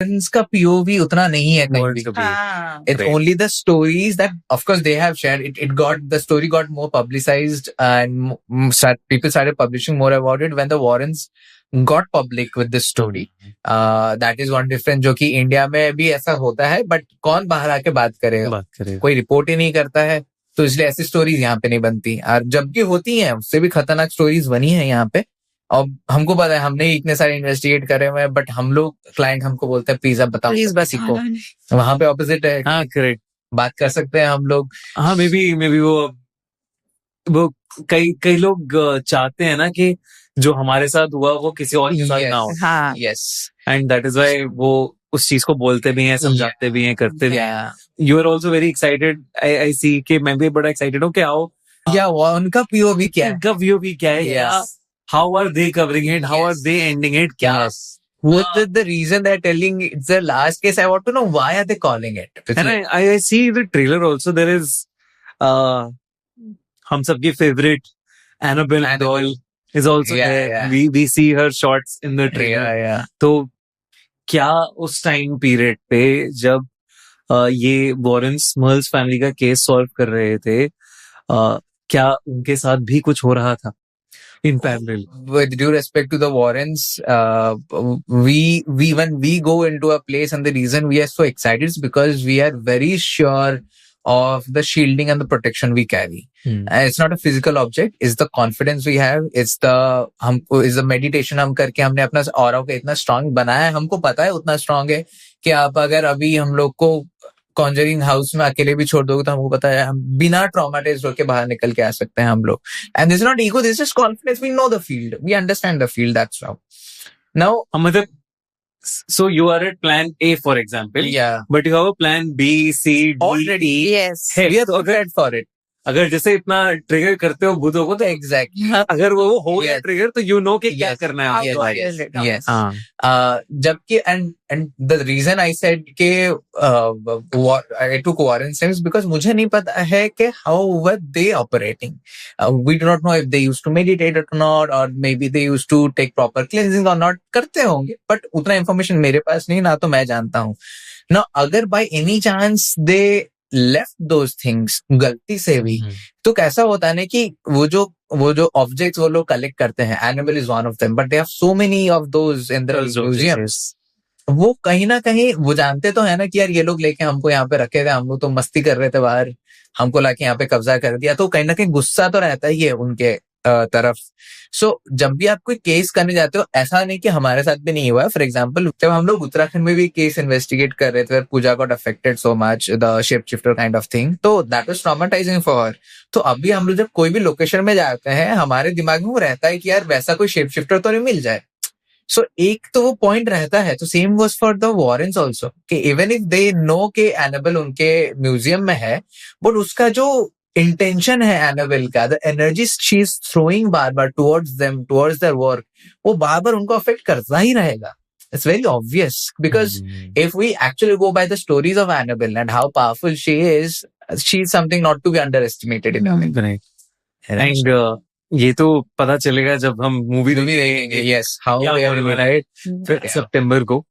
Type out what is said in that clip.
का POV उतना नहीं है कहीं भी. It's only the stories that, of course, they have shared. The story got more publicized and people started publishing more about it when the Warrens got public with this story. That is one difference जो कि India में भी ऐसा होता है, but कौन बाहर आके बात करेगा? कोई रिपोर्ट ही नहीं करता है, तो इसलिए ऐसी स्टोरीज यहाँ पे नहीं बनती. और जबकि होती हैं, उससे भी खतरनाक स्टोरीज बनी है यहाँ पे. और हमको पता है, हमने इतने सारे इन्वेस्टिगेट करे हुए हैं, बट हम लोग क्लाइंट हमको बोलते हैं प्लीज अब बताओ, प्लीज बस इको. वहां पे ऑपोजिट है. हाँ, करेक्ट. बात कर सकते हैं हम लोग. हाँ, मे बी वो कई लोग चाहते हैं ना कि जो हमारे साथ हुआ वो किसी और के साथ ना हो. हाँ, yes. And that is why वो उस चीज को बोलते भी हैं, समझाते भी हैं, करते भी हैं. You are also very excited. I see कि मैं भी बड़ा एक्साइटेड हूँ कि आओ. उनका POV क्या है? उनका POV क्या है? How are they covering it? How are they ending it? Yes. What is the reason they're telling it's the last case? I want to know why are they calling it? And I see the trailer also. There is हम सबकी favorite Annabelle doll is also there. Yeah. We see her shots in the trailer. Yeah. तो क्या उस time period पे जब ये Warren स्मर्ल्स family का case solve कर रहे थे, क्या उनके साथ भी कुछ हो रहा था? In parallel. With due respect to the Warrens, when we go into a place, and the reason we are so excited is because we are very sure of the shielding and the protection we carry. It's not a physical object. It's the confidence we have. It's the meditation हम करके हमने अपना aura को इतना strong बनाया है. हमको पता है उतना strong है कि आप अगर अभी हम लोग को कॉन्जरिंग हाउस में अकेले भी छोड़ दोगे तो हमको पता है हम बिना ट्रॉमाटाइज्ड होके बाहर निकल के आ सकते हैं हम लोग. And this is not ego, this is confidence. We know the field, we understand the field. That's how now मतलब. So you are at plan A, for example. Yeah. But you have a plan B, C, D. Already. Yes. We are prepared for it. अगर जैसे इतना trigger करते हो भूतों को, तो exactly अगर वो हो गया ट्रिगर, तो यू नो कि क्या करना है आपको. यस. जबकि and the reason I said के I took Warren Sims because मुझे नहीं पता है कि how were they operating. We do not know if they used to meditate और नॉट, और may be they used to take proper cleansing और नॉट. करते होंगे, बट उतना इन्फॉर्मेशन मेरे पास नहीं, ना तो मैं जानता हूँ ना. अगर by any chance they left those things गलती से भी, तो कैसा होता है ना कि वो जो ऑब्जेक्ट्स वो लोग कलेक्ट करते हैं, animal is one of them, but they have so many of those in the museums. वो कहीं ना कहीं वो जानते तो है ना कि यार ये लोग लेके हमको यहाँ पे रखे थे, हम लोग तो मस्ती कर रहे थे बाहर, हमको लाके यहाँ पे कब्जा कर दिया. तो कहीं ना कहीं गुस्सा तो रहता ही है उनके तरफ. सो जब भी आप कोई केस करने जाते हो, ऐसा नहीं कि हमारे साथ भी नहीं हुआ है. फॉर एग्जांपल जब हम लोग उत्तराखंड में भी केस इन्वेस्टिगेट कर रहे थे, Pooja got affected so much, the shape shifter kind of thing, तो that was traumatising for her. तो अभी हम लोग जब कोई भी लोकेशन में जाते हैं, हमारे दिमाग में वो रहता है कि यार वैसा कोई शेप शिफ्टर तो नहीं मिल जाए. सो एक तो वो पॉइंट रहता है. तो same was for the Warren's also, कि इवन इफ दे नो कि एनाबेल उनके म्यूजियम में है, बट उसका जो इंटेंशन है एनाबेल का, the energy she is throwing bar bar towards them, towards their work, वो बार बार उनको अफेक्ट करता ही रहेगा. It's very obvious because if we actually go by the stories of Annabelle and how powerful she is something not to be underestimated in a way. And ये तो पता चलेगा जब हम मूवी देखेंगे. Yes, how we are, right? September को.